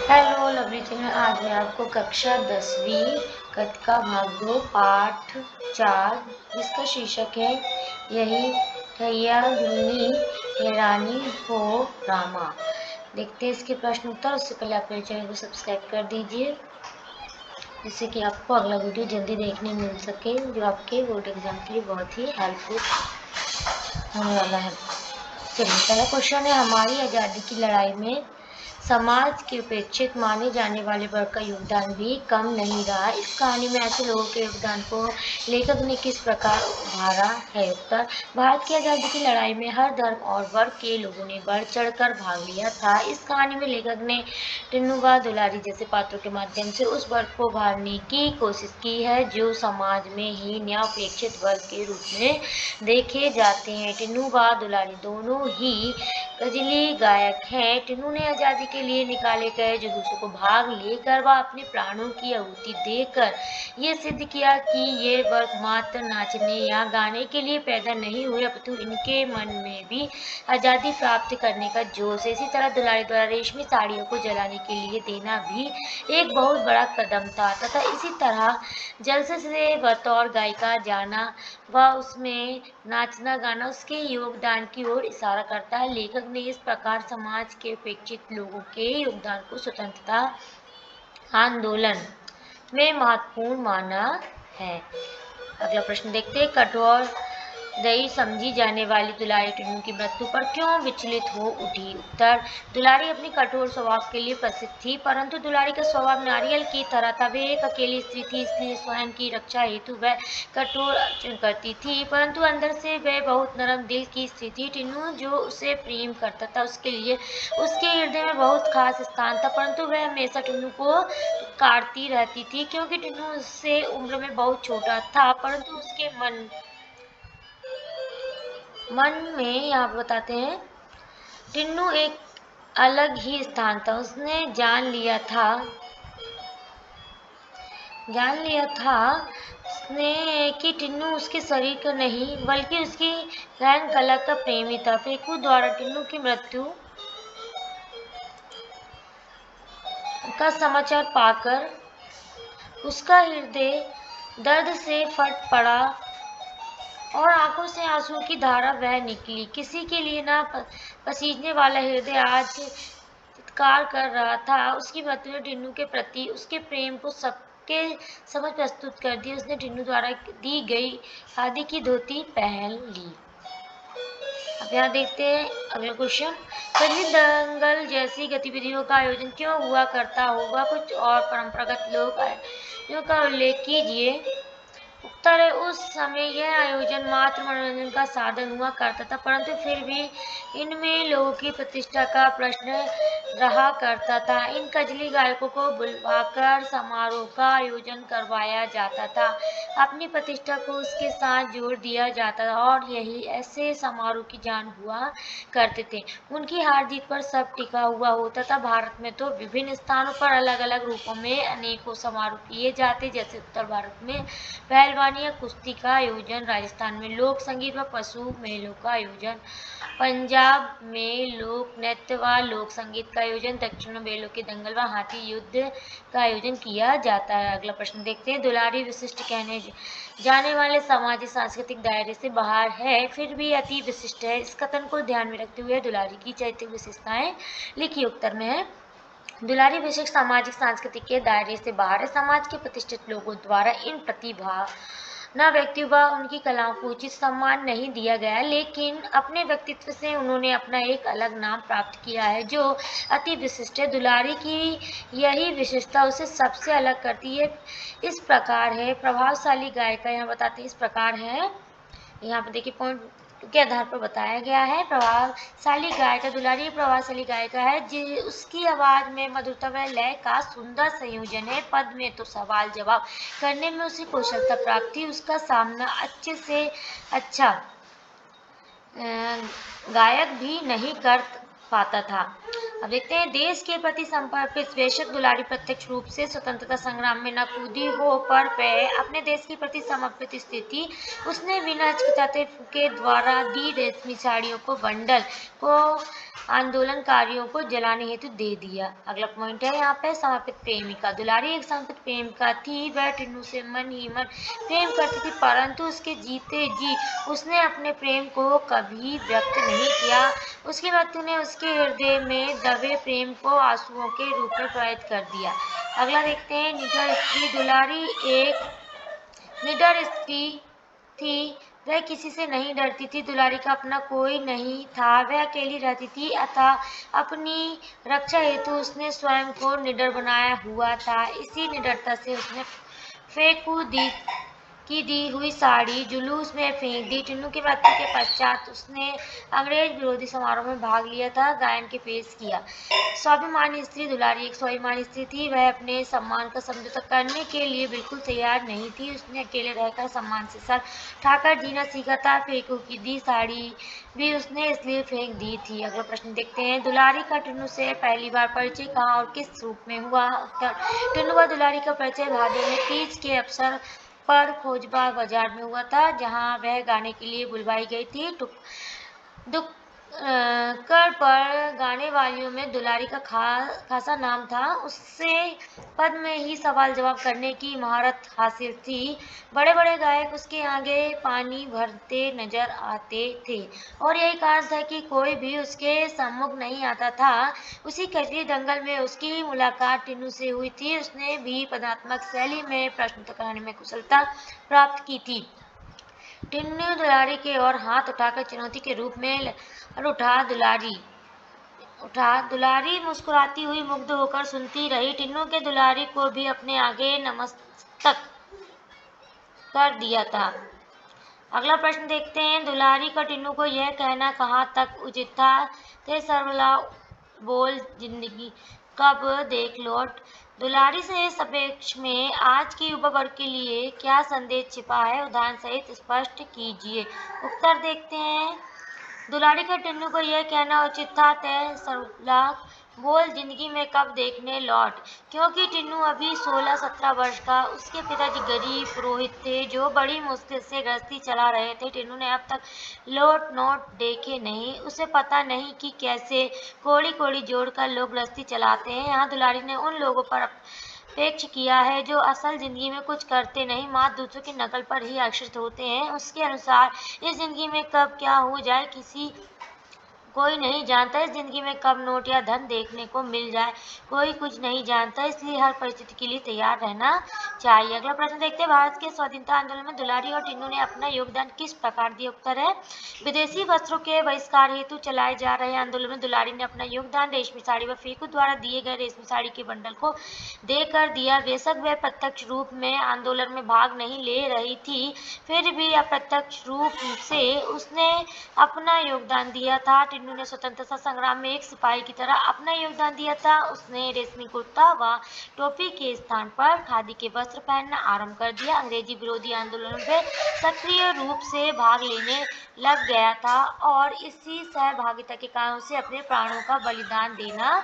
Hello lovely channel. आज मैं आपको कक्षा 10वीं गणित का भाग 2 पाठ 4 जिसका शीर्षक है यही ठैया जुलनी हैरानी हो रामा। देखते हैं इसके प्रश्न उत्तर। उससे पहले आप मेरे चैनल को सब्सक्राइब कर दीजिए जिससे कि आपको अगला वीडियो जल्दी देखने मिल सके, जो आपके बोर्ड एग्जाम के लिए बहुत ही हेल्पफुल होने वाला है। चलिए, पहला क्वेश्चन है, हमारी आज़ादी की लड़ाई में समाज के उपेक्षित माने जाने वाले वर्ग का योगदान भी कम नहीं रहा। इस कहानी में ऐसे लोगों के योगदान को लेखक ने किस प्रकार उभारा है? उत्तर, भारत की आज़ादी की लड़ाई में हर धर्म और वर्ग के लोगों ने बढ़ चढ़कर भाग लिया था। इस कहानी में लेखक ने टिन्नूबा दुलारी जैसे पात्रों के माध्यम से उस वर्ग को उभारने की कोशिश की है जो समाज में हीन या उपेक्षित वर्ग के रूप में देखे जाते हैं। टिन्नूबा दुलारी दोनों ही गजली गायक हैं। टिन्नू ने आज़ादी के लिए निकाले गए जुलूसों को भाग लेकर व अपने प्राणों की आहुति देकर ये सिद्ध किया कि ये वर्ग मात्र नाचने या गाने के लिए पैदा नहीं हुए अपितु इनके मन में भी आज़ादी प्राप्त करने का जोश है। इसी तरह दुलारी द्वारा रेशमी साड़ियों को जलाने के लिए देना भी एक बहुत बड़ा कदम था तथा इसी तरह जलसे से बतौर गायिका जाना व उसमें नाचना गाना उसके योगदान की ओर इशारा करता है। लेखक ने इस प्रकार समाज के उपेक्षित लोगों के योगदान को स्वतंत्रता आंदोलन में महत्वपूर्ण माना है। अगला प्रश्न देखते हैं, कठोर दई समझी जाने वाली दुलारी टिन्नू की मृत्यु पर क्यों विचलित हो उठी? उत्तर, दुलारी अपनी कठोर स्वभाव के लिए प्रसिद्ध थी, परंतु दुलारी का स्वभाव नारियल की तरह था। वे एक अकेली स्त्री थी, इसलिए स्वयं की रक्षा हेतु वह कठोर आचरण करती थी, परंतु अंदर से वह बहुत नरम दिल की स्त्री थी। टिन्नू जो उसे प्रेम करता था उसके लिए उसके हृदय में बहुत खास स्थान था, परंतु वह हमेशा टिन्नू को काटती रहती थी क्योंकि टिन्नू उससे उम्र में बहुत छोटा था, परंतु उसके मन में यहाँ पर बताते हैं टिन्नू एक अलग ही स्थान था। उसने जान लिया था उसने कि टिन्नू उसके शरीर का नहीं बल्कि उसकी गहन कला का प्रेमी था। फेकू द्वारा टिन्नू की मृत्यु का समाचार पाकर उसका हृदय दर्द से फट पड़ा और आंखों से आंसू की धारा बह निकली। किसी के लिए ना पसीजने वाला हृदय आज चित्कार कर रहा था। उसकी मृत्यु ने टिन्नू के प्रति उसके प्रेम को सबके समझ प्रस्तुत कर दी। उसने टिन्नू द्वारा दी गई खादी की धोती पहन ली। अब यहाँ देखते हैं अगला क्वेश्चन, कजली दंगल जैसी गतिविधियों का आयोजन क्यों हुआ करता होगा? कुछ और परंपरागत लोक आयोजनों का उल्लेख कीजिए। उत्तर है, उस समय यह आयोजन मात्र मनोरंजन का साधन हुआ करता था, परंतु फिर भी इनमें लोगों की प्रतिष्ठा का प्रश्न रहा करता था। इन कजली गायकों को बुलवाकर समारोह का आयोजन करवाया जाता था। अपनी प्रतिष्ठा को उसके साथ जोड़ दिया जाता था और यही ऐसे समारोह की जान हुआ करते थे। उनकी हार जीत पर सब टिका हुआ होता था। भारत में तो विभिन्न स्थानों पर अलग अलग रूपों में अनेकों समारोह किए जाते, जैसे उत्तर भारत में पहलवानी या कुश्ती का आयोजन, राजस्थान में लोक संगीत व पशु मेलों का आयोजन, पंजाब में लोक नृत्य व लोक संगीत का आयोजन, दक्षिण में बैलों के दंगल व हाथी युद्ध का आयोजन किया जाता है। अगला प्रश्न देखते हैं, दुलारी विशिष्ट कहने जाने वाले सामाजिक सांस्कृतिक दायरे से बाहर है फिर भी अति विशिष्ट है। इस कथन को ध्यान में रखते हुए दुलारी की चारित्रिक विशेषताएं लिखिए। उत्तर में है, दुलारी विशिष्ट सामाजिक सांस्कृतिक के दायरे से बाहर है। समाज के प्रतिष्ठित लोगों द्वारा इन प्रतिभा न व्यक्ति व उनकी कलाओं को उचित सम्मान नहीं दिया गया, लेकिन अपने व्यक्तित्व से उन्होंने अपना एक अलग नाम प्राप्त किया है जो अति विशिष्ट है। दुलारी की यही विशेषता उसे सबसे अलग करती है। इस प्रकार है, प्रभावशाली गायिका, यहाँ बताते हैं इस प्रकार है, यहाँ पर देखिए पॉइंट के आधार पर बताया गया है। प्रभावशाली गायिका, दुलारी प्रभावशाली गायिका है उसकी आवाज में मधुरता व लय का सुंदर संयोजन है। पद में तो सवाल जवाब करने में उसे कौशलता प्राप्ति, उसका सामना अच्छे से अच्छा गायक भी नहीं कर पाता था। अब देखते हैं, देश के प्रति समर्पित बेशक दुलारी प्रत्यक्ष रूप से स्वतंत्रता संग्राम में न कूदी हो, पर वह अपने देश के प्रति समर्पित स्थिति उसने बिना हिचकिचाते के द्वारा दी रेशमी साड़ियों को बंडल को आंदोलनकारियों को जलाने हेतु दे दिया। अगला पॉइंट है यहाँ पे, समर्पित प्रेमिका। दुलारी एक समर्पित प्रेमिका थी। वह टिन्नू से मन ही मन प्रेम करती थी, परंतु उसके जीते जी उसने अपने प्रेम को कभी व्यक्त नहीं किया। उसकी मृत्यु ने उसके हृदय में दबे प्रेम को आंसुओं के रूप में प्रवाहित कर दिया। अगला देखते हैं, निडर स्त्री। दुलारी एक निडर स्त्री थी। वह किसी से नहीं डरती थी। दुलारी का अपना कोई नहीं था। वह अकेली रहती थी, अतः अपनी रक्षा हेतु उसने स्वयं को निडर बनाया हुआ था। इसी निडरता से उसने फेंकू दी हुई साड़ी जुलूस में फेंक दी। टिन्नू की मृत्यु के पश्चात उसने अंग्रेज विरोधी समारोह में भाग लिया था, गायन के पेश किया। स्वाभिमानी स्त्री। दुलारी एक स्वाभिमानी स्त्री थी। वह अपने सम्मान का समझौता करने के लिए बिल्कुल तैयार नहीं थी। उसने अकेले रहकर सम्मान से सर उठाकर जीना सीखा था। फेंकू की दी साड़ी भी उसने इसलिए फेंक दी थी। अगला प्रश्न देखते हैं, दुलारी का टिन्नू से पहली बार परिचय कहाँ और किस रूप में हुआ? उत्तर, टिन्नू व दुलारी का परिचय भादो में तीज के अवसर पर खोजबाग बाजार में हुआ था, जहां वह गाने के लिए बुलवाई गई थी। दुक्कड़ पर गाने वालियों में दुलारी का खासा नाम था। उससे पद में ही सवाल जवाब करने की महारत हासिल थी। बड़े बड़े गायक उसके आगे पानी भरते नजर आते थे और यही कारण था कि कोई भी उसके सम्मुख नहीं आता था। उसी कजरी दंगल में उसकी मुलाकात टिन्नू से हुई थी। उसने भी पदात्मक शैली में प्रश्नोत्तर कराने में कुशलता प्राप्त की थी। टिन्नू दुलारी के ओर हाथ उठाकर चुनौती के रूप में उठा। दुलारी मुस्कुराती हुई मुग्ध होकर सुनती रही। टिन्नू के दुलारी को भी अपने आगे नमस्तक कर दिया था। अगला प्रश्न देखते हैं, दुलारी का टिन्नू को यह कहना कहाँ तक उचित था? ते सर्वला बोल जिंदगी कब देख लौट। दुलारी से सापेक्ष में आज के युवा वर्ग के लिए क्या संदेश छिपा है? उदाहरण सहित स्पष्ट कीजिए। उत्तर देखते हैं, दुलारी के टिन्नू को यह कहना उचित था, ते सर्वला बोल जिंदगी में कब देखने लौट, क्योंकि टिन्नू अभी 16-17 वर्ष का। उसके पिताजी गरीब पुरोहित थे जो बड़ी मुश्किल से गृहस्थी चला रहे थे। टिन्नू ने अब तक लौट नोट देखे नहीं। उसे पता नहीं कि कैसे कौड़ी कौड़ी जोड़कर लोग गृहस्थी चलाते हैं। यहाँ दुलारी ने उन लोगों पर अपेक्ष किया है जो असल जिंदगी में कुछ करते नहीं, मात्र दूसरों की नकल पर ही आश्रित होते हैं। उसके अनुसार इस जिंदगी में कब क्या हो जाए कोई नहीं जानता। इस जिंदगी में कब नोट या धन देखने को मिल जाए कोई कुछ नहीं जानता। इसलिए हर परिस्थिति के लिए तैयार रहना चाहिए। अगला प्रश्न देखते हैं, भारत के स्वाधीनता आंदोलन में दुलारी और टिन्नू ने अपना योगदान किस प्रकार दिया? उत्तर है, विदेशी वस्त्रों के बहिष्कार हेतु चलाए जा रहे आंदोलन में दुलारी ने अपना योगदान रेशमी साड़ी व फेंकू द्वारा दिए गए रेशमी साड़ी के बंडल को देकर दिया। बेशक वह प्रत्यक्ष रूप में आंदोलन में भाग नहीं ले रही थी, फिर भी अप्रत्यक्ष रूप से उसने अपना योगदान दिया था। टिन्नू ने स्वतंत्रता संग्राम में एक सिपाही की तरह अपना योगदान दिया था। उसने रेशमी कुर्ता व टोपी के स्थान पर खादी के वस्त्र पहनना आरंभ कर दिया। अंग्रेजी विरोधी आंदोलनों में सक्रिय रूप से भाग लेने लग गया था और इसी सहभागिता के कारण उसे अपने प्राणों का बलिदान देना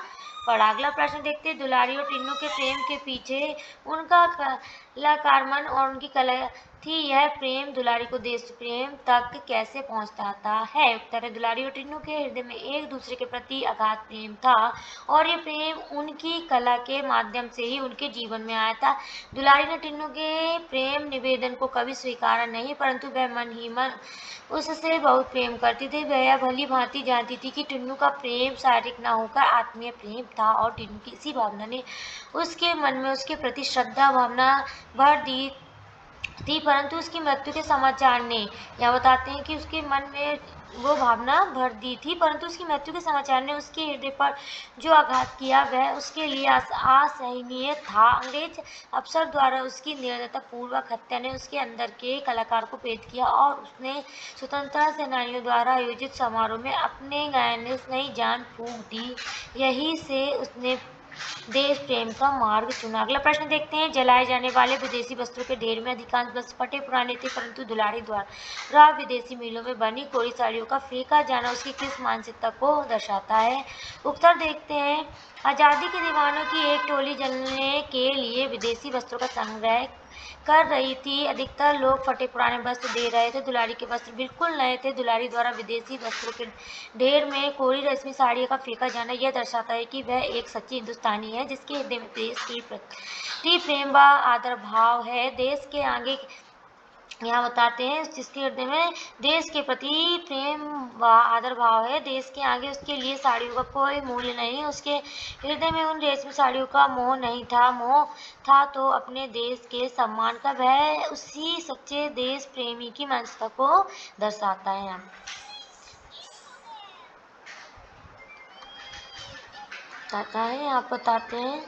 पड़ा। अगला प्रश्न देखते हैं, दुलारी और टिन्नू के प्रेम के पीछे उनका कलाकार मन और उनकी कला थी। यह प्रेम दुलारी को देश प्रेम तक कैसे पहुंचाता है? उत्तर है, दुलारी और टिन्नू के हृदय में एक दूसरे के प्रति अगाध प्रेम था और ये प्रेम उनकी कला के माध्यम से ही उनके जीवन में आया था। दुलारी ने टिन्नू के प्रेम निवेदन को कभी स्वीकारा नहीं, परंतु वह मन ही मन उससे बहुत प्रेम करती थी। वह भली भांति जानती थी कि टिन्नू का प्रेम शारीरिक न होकर आत्मीय प्रेम था और टिन्नू की इसी भावना ने उसके मन में उसके प्रति श्रद्धा भावना भर दी थी। परंतु उसकी मृत्यु के समाचार ने, यह बताते हैं कि उसके मन में वो भावना भर दी थी, परंतु उसकी मृत्यु के समाचार ने उसके हृदय पर जो आघात किया वह उसके लिए असहनीय था। अंग्रेज अफसर द्वारा उसकी निर्दयता पूर्वक हत्या ने उसके अंदर के कलाकार को प्रेरित किया और उसने स्वतंत्रता सेनानियों द्वारा आयोजित समारोह में अपने गायन से नई जान फूंक दी। यही से उसने देश प्रेम का मार्ग चुना। अगला प्रश्न देखते हैं, जलाए जाने वाले विदेशी वस्त्रों के ढेर में अधिकांश वस्त्र फटे पुराने थे, परंतु दुलारी द्वारा विदेशी मिलों में बनी कोरी साड़ियों का फेंका जाना उसकी किस मानसिकता को दर्शाता है? उत्तर देखते हैं, आज़ादी के दीवानों की एक टोली जलने के लिए विदेशी वस्त्रों का संग्रह कर रही थी। अधिकतर लोग फटे पुराने वस्त्र दे रहे थे। दुलारी के वस्त्र बिल्कुल नए थे। दुलारी द्वारा विदेशी वस्त्रों के ढेर में कोरी रेशमी साड़ियों का फेंका जाना यह दर्शाता है कि वह एक सच्ची हिंदुस्तानी है जिसके हृदय में देश के प्रति प्रेम व आदर भाव है। देश के आगे यहाँ बताते हैं, जिसके हृदय में देश के प्रति प्रेम व आदर भाव है, देश के आगे उसके लिए साड़ियों का कोई मूल्य नहीं। उसके हृदय में उन रेशमी साड़ियों का मोह नहीं था, मोह था तो अपने देश के सम्मान का। वह उसी सच्चे देश प्रेमी की मानसिकता को दर्शाता है। आप बताते हैं,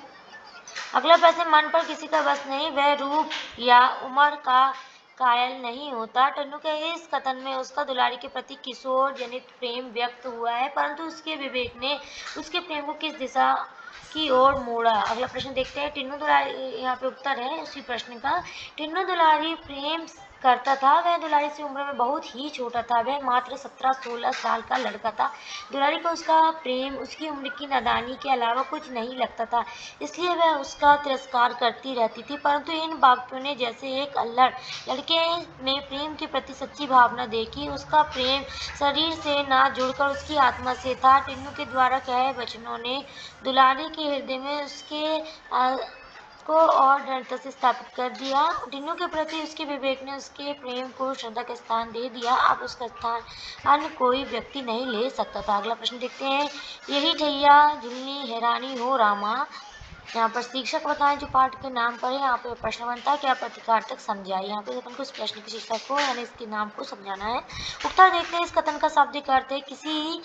अगला प्रश्न, मन पर किसी का बस नहीं, वह रूप या उम्र का कायल नहीं होता। टन्नू के इस कथन में उसका दुलारी के प्रति किशोर जनित प्रेम व्यक्त हुआ है, परंतु उसके विवेक ने उसके प्रेम को किस दिशा की ओर मोड़ा? अगला प्रश्न देखते हैं, टिन्नू दुलारी, यहाँ पे उत्तर है उसी प्रश्न का। टिन्नू दुलारी प्रेम करता था। वह दुलारी से उम्र में बहुत ही छोटा था। वह मात्र 17-16 साल का लड़का था। दुलारी को उसका प्रेम उसकी उम्र की नादानी के अलावा कुछ नहीं लगता था, इसलिए वह उसका तिरस्कार करती रहती थी। परंतु इन बाकियों ने जैसे एक अल्लड़ लड़के में प्रेम के प्रति सच्ची भावना देखी। उसका प्रेम शरीर से ना जुड़कर उसकी आत्मा से था। टिन्नू के द्वारा कहे वचनों ने दुलारी के हृदय में उसके को और दृढ़ता से स्थापित कर दिया। टिन्नू के प्रति उसके विवेक ने उसके प्रेम को श्रद्धा का स्थान दे दिया। अब उसका स्थान अन्य कोई व्यक्ति नहीं ले सकता था। अगला प्रश्न देखते हैं, यही ठैया झुलनी हैरानी हो रामा। यहाँ पर शिक्षक बताएं जो पाठ के नाम पर है। यहाँ पे प्रश्न बनता है, क्या प्रतीकार्थक समझा। यहाँ पे अपन को इस प्रश्न के शिक्षक को यानी इसके नाम को समझाना है। उत्तर देखते हैं, इस कथन का शाब्दिक अर्थ है किसी,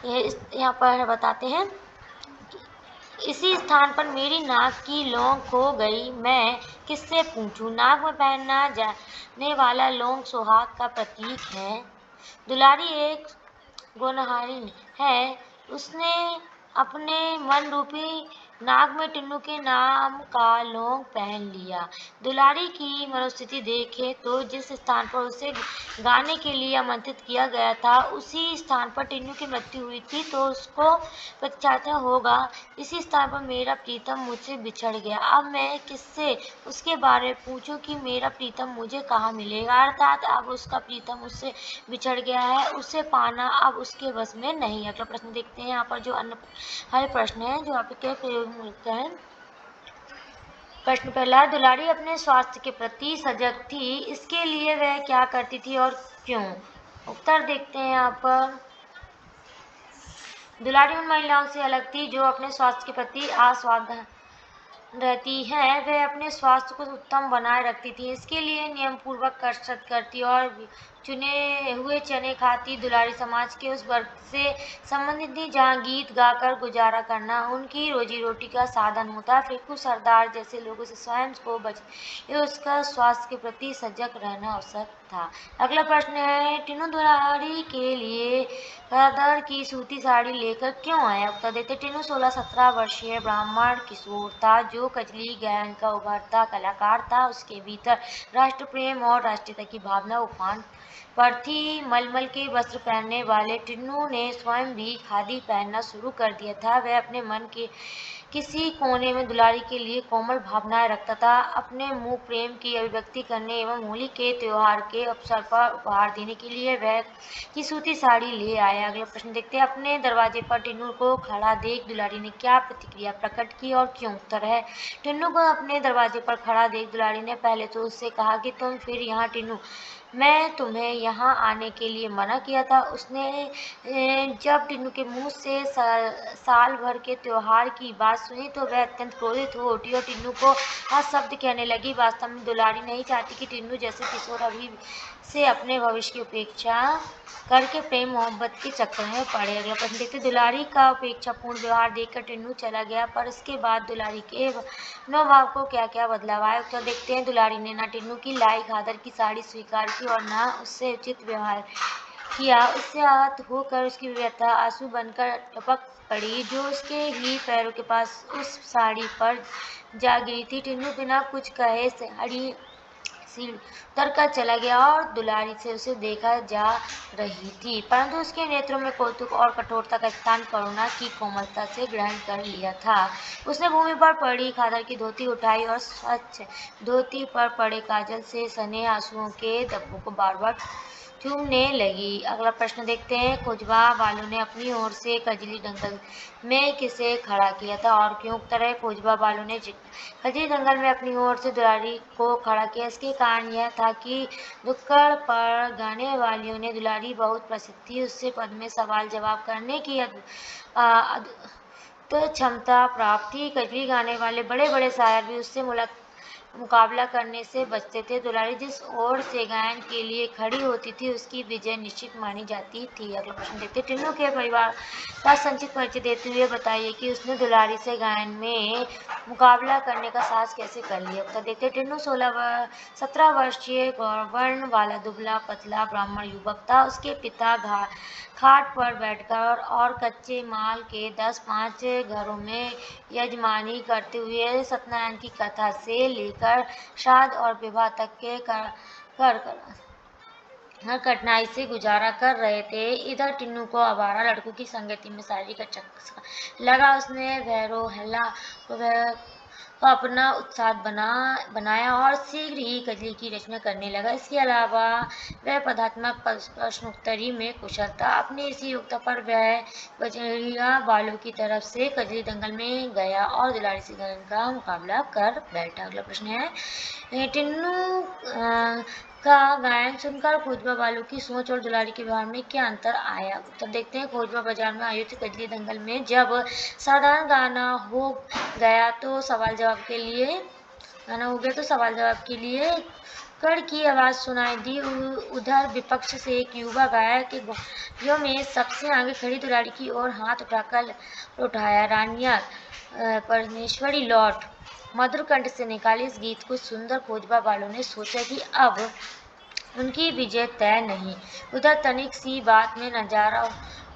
यहाँ पर बताते हैं, इसी स्थान पर मेरी नाक की लौंग खो गई, मैं किससे पूछूं। नाक में पहनना जाने वाला लौंग सुहाग का प्रतीक है। दुलारी एक गोनहारिन है। उसने अपने मन रूपी नाग में टिन्नू के नाम का लौंग पहन लिया। दुलारी की मनोस्थिति देखे तो जिस स्थान पर उसे गाने के लिए आमंत्रित किया गया था उसी स्थान पर टिन्नू की मृत्यु हुई थी, तो उसको पश्चाताप होगा। इसी स्थान पर मेरा प्रीतम मुझसे बिछड़ गया। अब मैं किससे उसके बारे में पूछूं कि मेरा प्रीतम मुझे कहाँ मिलेगा। अर्थात अब उसका प्रीतम उससे बिछड़ गया है, उसे पाना अब उसके बस में नहीं। अगला प्रश्न देखते हैं, यहाँ पर जो अन्य हर प्रश्न है जो आप क्या प्रयोग मिलता है। प्रश्न पहला, दुलारी अपने स्वास्थ्य के प्रति सजग थी, इसके लिए वह क्या करती थी और क्यों? उत्तर देखते हैं यहाँ पर, दुलारी उन महिलाओं से अलग थी जो अपने स्वास्थ्य के प्रति आस्वाद रहती हैं। वह अपने स्वास्थ्य को उत्तम बनाए रखती थी, इसके लिए नियम पूर्वक कसरत करती और चुने हुए चने खाती। दुलारी समाज के उस वर्ग से संबंधित थी जहाँ गीत गाकर गुजारा करना उनकी रोजी रोटी का साधन होता। फेकू सरदार जैसे लोगों से स्वयं को बचाए उसका स्वास्थ्य के प्रति सजग रहना आवश्यक था। अगला प्रश्न है, टिन्नू दुलारी के लिए चादर की सूती साड़ी लेकर क्यों आया? उत्तर देते, टिन्नू 16-17 वर्षीय ब्राह्मण किशोर था जो कजली गायन का उभरता कलाकार था। उसके भीतर राष्ट्र प्रेम और राष्ट्रीयता की भावना उफान पर थी। मलमल के वस्त्र पहनने वाले टिन्नू ने स्वयं भी खादी पहनना शुरू कर दिया था। वह अपने मन के किसी कोने में दुलारी के लिए कोमल भावनाएं रखता था। अपने मुँह प्रेम की अभिव्यक्ति करने एवं होली के त्योहार के अवसर पर उपहार देने के लिए वह की सूती साड़ी ले आया। अगला प्रश्न देखते हैं, अपने दरवाजे पर टिन्नू को खड़ा देख दुलारी ने क्या प्रतिक्रिया प्रकट की और क्यों? उत्तर है, टिन्नू को अपने दरवाजे पर खड़ा देख दुलारी ने पहले तो उससे कहा कि तुम फिर यहाँ टिन्नू, मैं तुम्हें यहाँ आने के लिए मना किया था। उसने जब टिन्नू के मुंह से साल भर के त्योहार की बात सुनी तो वह अत्यंत क्रोधित हो उठी और टिन्नू को शब्द कहने लगी। वास्तव में दुलारी नहीं चाहती कि टिन्नू जैसे किशोर अभी से अपने भविष्य की उपेक्षा करके प्रेम मोहब्बत के चक्कर में पड़े। अगला प्रश्न देखते, दुलारी का उपेक्षापूर्ण व्यवहार देखकर टिन्नू चला गया, पर इसके बाद दुलारी के मनोभाव को क्या क्या बदलाव आया? उत्तर देखते हैं, दुलारी ने ना टिन्नू की लाई खादर की साड़ी स्वीकार की और न उससे उचित व्यवहार किया, उससे आहत होकर उसकी व्यथा आंसू बनकर टपक पड़ी, जो उसके ही पैरों के पास उस साड़ी पर जा गिरी थी। टिन्नू बिना कुछ कहे साड़ी सीढ़ी उतर कर चला गया और दुलारी से उसे देखा जा रही थी, परंतु उसके नेत्रों में कौतुक और कठोरता का स्थान करुणा की कोमलता से ग्रहण कर लिया था। उसने भूमि पर पड़ी खादर की धोती उठाई और स्वच्छ धोती पर पड़े काजल से सने आंसुओं के धब्बों को बार बार चूमने लगी। अगला प्रश्न देखते हैं। खोजबा बालू ने अपनी ओर से कजली दंगल में किसे खड़ा किया था और क्यों? उत्तर है खोजबा बालू ने कजली दंगल में अपनी ओर से दुलारी को खड़ा किया। इसके कारण यह था कि दुक्कड़ पर गाने वालियों ने दुलारी बहुत प्रसिद्ध थी, उससे पद में सवाल जवाब करने की तो क्षमता प्राप्त थी। कजली गाने वाले बड़े बड़े शायर भी उससे मुकाबला करने से बचते थे। दुलारी जिस ओर से गायन के लिए खड़ी होती थी, उसकी विजय निश्चित मानी जाती थी। अगला प्रश्न देखते हैं। टिन्नू के परिवार का संक्षिप्त परिचय देते हुए बताइए कि उसने दुलारी से गायन में मुकाबला करने का साहस कैसे कर लिया। उत्तर देखते हैं। टिन्नू 17 वर्षीय गौरवर्ण वाला दुबला पतला ब्राह्मण युवक था। उसके पिता खाट पर बैठकर और कच्चे माल के 10-5 घरों में यजमानी करते हुए सत्यनारायण की कथा से लेकर श्राद्ध और विवाह तक के हर कठिनाई से गुजारा कर रहे थे। इधर टिन्नू को आवारा लड़कों की संगति में शादी का चस्का लगा। उसने भैरो हल्ला को अपना उत्साह बनाया और शीघ्र ही कजली की रचना करने लगा। इसके अलावा वह पदात्मक प्रश्नोत्तरी में कुशल था। अपनी इसी योग्यता पर वह बजरिया बालू की तरफ से कजली दंगल में गया और दुलारी से का मुकाबला कर बैठा। अगला प्रश्न है। टिन्नू का गायन सुनकर खोजबा बालू की सोच और दुलारी के व्यवहार में क्या अंतर आया। उत्तर देखते हैं। खोजबा बाजार में आयोजित कजली दंगल में जब साधारण गाना हो गया तो सवाल जवाब के लिए कड़ की आवाज सुनाई दी। उधर विपक्ष से एक युवा गायक जो में सबसे आगे खड़ी दुलारी की ओर हाथ उठाया। रानिया परमेश्वरी लौट मधुर कंठ से निकाले इस गीत को सुंदर खोजबा बालू ने सोचा कि अब उनकी विजय तय नहीं। उधर तनिक सी बात में नजारा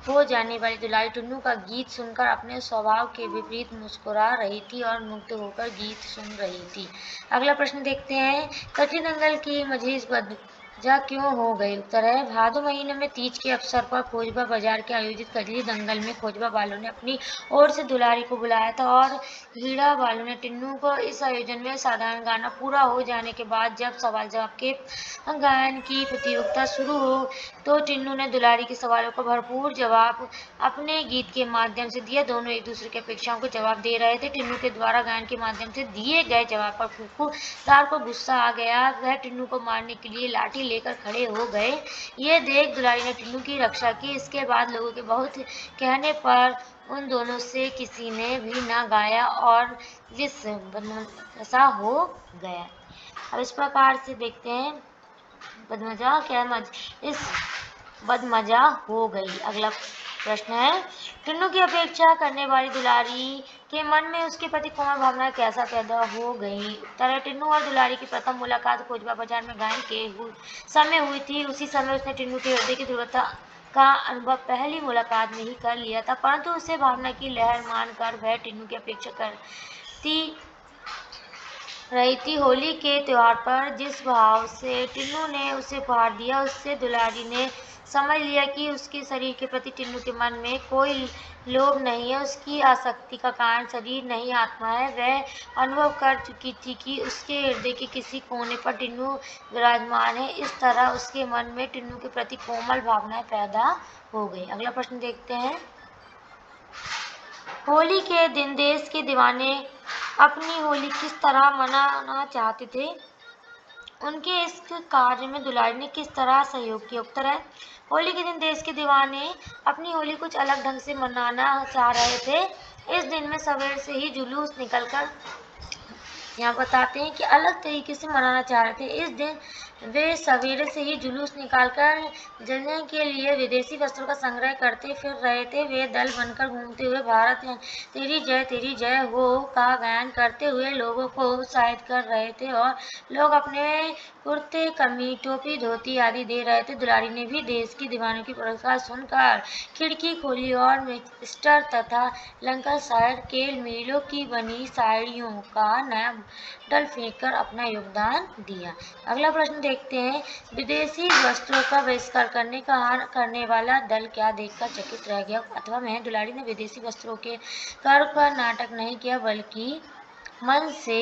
हो जाने वाली दुलारी टिन्नू का गीत सुनकर अपने स्वभाव के विपरीत मुस्कुरा रही थी और मुग्ध होकर गीत सुन रही थी। अगला प्रश्न देखते हैं। कजली दंगल की मजलिस जा क्यों हो गई। उत्तर है। भादो महीने में तीज के अवसर पर खोजबा बाजार के आयोजित कजली दंगल में खोजबा बालू ने अपनी ओर से दुलारी को बुलाया था और हीरा बालू ने टिन्नू को। इस आयोजन में साधारण गाना पूरा हो जाने के बाद जब सवाल जवाब के गायन की प्रतियोगिता शुरू हो तो टिन्नू ने दुलारी के सवालों का भरपूर जवाब अपने गीत के माध्यम से दिया। दोनों एक दूसरे की अपेक्षाओं को जवाब दे रहे थे। टिन्नू के द्वारा गायन के माध्यम से दिए गए जवाब पर फूफूदार को गुस्सा आ गया। वह टिन्नू को मारने के लिए लाठी लेकर खड़े हो गए। ये देख दुलारी ने टिन्नू की रक्षा की। इसके बाद लोगों के बहुत कहने पर उन दोनों से किसी ने भी न गाया और जिस बदमजा हो गया। अब इस प्रकार से देखते हैं इस बदमजा हो गई। अगला प्रश्न है। टिन्नू की अपेक्षा करने वाली दुलारी के मन में उसके प्रति कोमल भावना कैसा पैदा हो गई। उत्तर है। टिन्नू और दुलारी की प्रथम मुलाकात खोजबा बाजार में गायन के समय हुई थी। उसी समय उसने टिन्नू के हृदय की दृढ़ता का अनुभव पहली मुलाकात में ही कर लिया था, परंतु उसे भावना की लहर मानकर वह टिन्नू की अपेक्षा करती रही थी। होली के त्योहार पर जिस भाव से टिन्नू ने उसे उपहार दिया, उससे दुलारी ने समझ लिया कि उसके शरीर के प्रति टिन्नू के मन में कोई लोभ नहीं है। उसकी आसक्ति का कारण शरीर नहीं आत्मा है। वह अनुभव कर चुकी थी कि उसके हृदय के किसी कोने पर टिन्नू विराजमान है। इस तरह उसके मन में टिन्नू के प्रति कोमल भावनाएं पैदा हो गई। अगला प्रश्न देखते हैं। होली के दिन देश के दीवाने अपनी होली किस तरह मनाना चाहते थे। उनके इस कार्य में दुलारी ने किस तरह सहयोग किया। उत्तर है। होली के दिन देश के दीवाने अपनी होली कुछ अलग ढंग से मनाना चाह रहे थे। इस दिन में सवेर से ही जुलूस निकलकर यहाँ बताते हैं कि अलग तरीके से मनाना चाह रहे थे। इस दिन वे सवेरे से ही जुलूस निकालकर जलने के लिए विदेशी वस्त्रों का संग्रह करते फिर रहे थे। वे दल बनकर घूमते हुए भारत तेरी जय हो का गायन करते हुए लोगों को उत्साहित कर रहे थे और लोग अपने कुर्ते कमीज टोपी धोती आदि दे रहे थे। दुलारी ने भी देश की दीवानों की पुरस्कार सुनकर खिड़की खोली और मिस्टर तथा लंकाशायर के मीलों की बनी साड़ियों का नया डल फेंक कर अपना योगदान दिया। अगला प्रश्न देखते हैं, विदेशी वस्त्रों का बहिष्कार करने वाला दल क्या देखकर चकित रह गया अथवा मैं दुलारी ने विदेशी वस्त्रों के कर का नाटक नहीं किया बल्कि मन से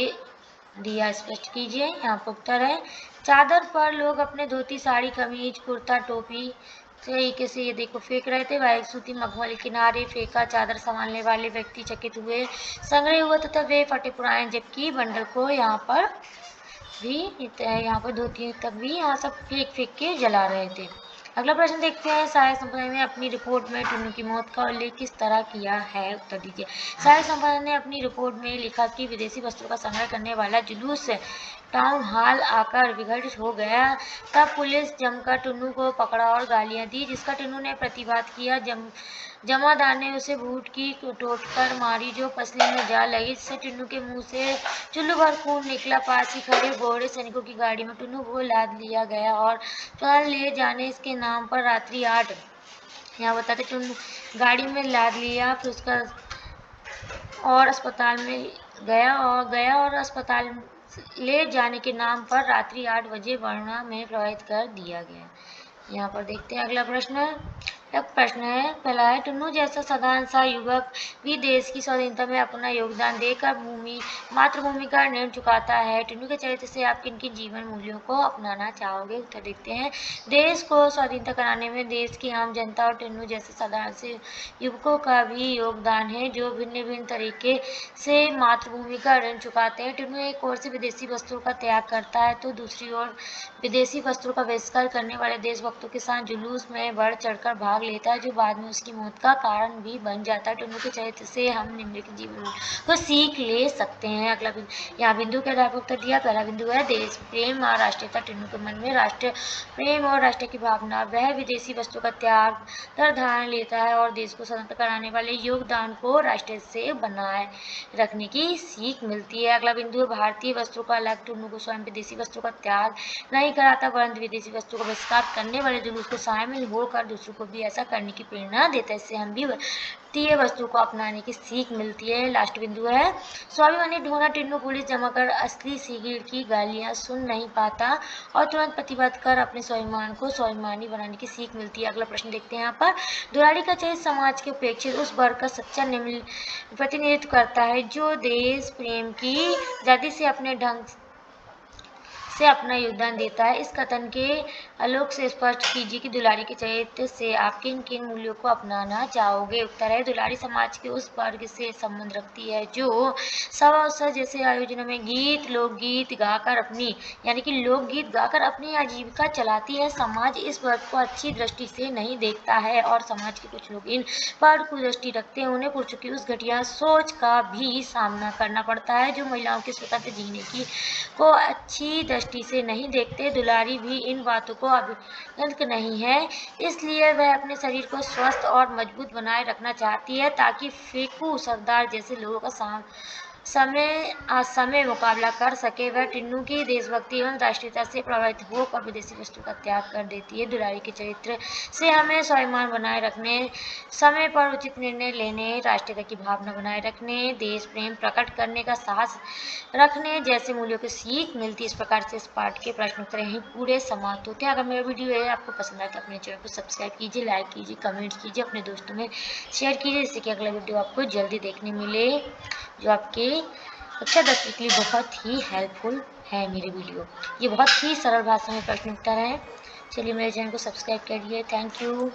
दिया, स्पष्ट कीजिए। यहाँ पर उत्तर है, चादर पर लोग अपने धोती साड़ी कमीज कुर्ता टोपी तरीके से ये देखो फेंक रहे थे। वह एक सूती मखमली किनारे फेंका, चादर संभालने वाले व्यक्ति चकित हुए, संग्रह हुआ तथा वे फटे पुराने जबकि बंडल को यहाँ पर धोती तक भी यहाँ सब फेंक फेंक के जला रहे थे। अगला प्रश्न देखते हैं, सहायक संपादक ने अपनी रिपोर्ट में टुन्नू की मौत का उल्लेख किस तरह किया है, उत्तर दीजिए। सहायक संपादक ने अपनी रिपोर्ट में लिखा कि विदेशी वस्त्रों का संग्रह करने वाला जुलूस टाउन हॉल आकर विघटित हो गया। तब पुलिस जमकर टुन्नू को पकड़ा और गालियां दी, जिसका टुन्नू ने प्रतिवाद किया। जमादार ने उसे बूट की टोटकर मारी जो पसली में जा लगी, जिससे टुन्नू के मुंह से चुल्लू भर खून निकला। पास ही खड़े घोड़े सैनिकों की गाड़ी में टुन्नू को लाद लिया गया और अस्पताल ले जाने के नाम पर रात्रि 8 यहाँ बताते टुन्नू गाड़ी में लाद लिया, फिर उसका और अस्पताल में गया और अस्पताल ले जाने के नाम पर रात्रि 8 बजे वरुणा में प्रवाहित कर दिया गया। यहाँ पर देखते हैं अगला प्रश्न। एक प्रश्न है, पहला है, टुन्नू जैसा साधारण सा युवक भी देश की स्वाधीनता में अपना योगदान देकर मातृभूमि का ऋण चुकाता है। टुन्नू के चरित्र से आप किन किन जीवन मूल्यों को अपनाना चाहोगे, उत्तर देखते हैं। देश को स्वाधीनता कराने में देश की आम जनता और टुन्नू जैसे साधारण से युवकों का भी योगदान है जो भिन्न भिन्न तरीके से मातृभूमि का ऋण चुकाते हैं। टुन्नू एक ओर से विदेशी वस्त्रों का त्याग करता है तो दूसरी ओर विदेशी वस्त्रों का बहिष्कार करने वाले देशभक्तों के साथ जुलूस में बढ़ चढ़कर भाग लेता है जो बाद में उसकी मौत का कारण भी बन जाता है। टुन्नू के चरित्र से हम निम्नलिखित जीवन को सीख ले सकते हैं। अगला यहाँ बिंदु के आधार पर उत्तर दिया। पहला बिंदु है देश प्रेम और राष्ट्रीयता। टुन्नू के मन में राष्ट्र प्रेम और राष्ट्र की भावना, वह विदेशी वस्तु का त्याग धारण लेता है और देश को स्वतंत्र कराने वाले योगदान को राष्ट्र से बनाए रखने की सीख मिलती है। अगला बिंदु है भारतीय वस्त्रों का अलग। टुन्नू को स्वयं विदेशी वस्तु का त्याग नहीं कराता परंतु विदेशी वस्तु का बहिष्कार करने वाले जुलूस को शामिल होकर दूसरों को भी ऐसा करने की प्रेरणा देता है। इससे हम भी भारतीय वस्तु को अपनाने की सीख मिलती है। लास्ट बिंदु है स्वाभिमानी ढोंगा। टुन्नू पुलिस जमा कर असली सिगरेट की गालियां सुन नहीं पाता और तुरंत प्रतिवाद कर अपने स्वाभिमान को स्वाभिमानी बनाने की सीख मिलती है। अगला प्रश्न देखते हैं यहाँ पर, दुलारी का चरित्र समाज के अपेक्षित उस वर्ग का सच्चा प्रतिनिधित्व करता है जो देश प्रेम की आजादी से अपने ढंग से अपना योगदान देता है। इस कथन के आलोक से स्पष्ट कीजिए कि दुलारी के चरित्र से आप किन किन मूल्यों को अपनाना चाहोगे। उत्तर है, दुलारी समाज के उस वर्ग से संबंध रखती है जो सभा उत्सव जैसे आयोजनों में लोकगीत गाकर अपनी आजीविका चलाती है। समाज इस वर्ग को अच्छी दृष्टि से नहीं देखता है और समाज के कुछ लोग इन पर कुदृष्टि रखते हैं। उन्हें पुरुषों की उस घटिया सोच का भी सामना करना पड़ता है जो महिलाओं के स्वतंत्र जीने को अच्छी दृष्टि से नहीं देखते। दुलारी भी इन बातों को अभिनंदक नहीं है, इसलिए वह अपने शरीर को स्वस्थ और मजबूत बनाए रखना चाहती है ताकि फेकू सरदार जैसे लोगों का समय मुकाबला कर सके। वह टुन्नू की देशभक्ति एवं राष्ट्रीयता से प्रभावित होकर विदेशी वस्तु का त्याग कर देती है। दुलारी के चरित्र से हमें स्वाभिमान बनाए रखने, समय पर उचित निर्णय लेने, राष्ट्रीयता की भावना बनाए रखने, देश प्रेम प्रकट करने का साहस रखने जैसे मूल्यों की सीख मिलती है। इस प्रकार से इस पाठ के प्रश्न उत्तर यहीं पूरे समाप्त होते हैं। अगर मेरा वीडियो आपको पसंद आए तो अपने चैनल को सब्सक्राइब कीजिए, लाइक कीजिए, कमेंट कीजिए, अपने दोस्तों में शेयर कीजिए जिससे कि अगला वीडियो आपको जल्दी देखने मिले जो आपके कक्षा 10वीं के लिए बहुत ही हेल्पफुल है। मेरे वीडियो ये बहुत ही सरल भाषा में प्रश्न उत्तर है। चलिए मेरे चैनल को सब्सक्राइब करिए। Thank you.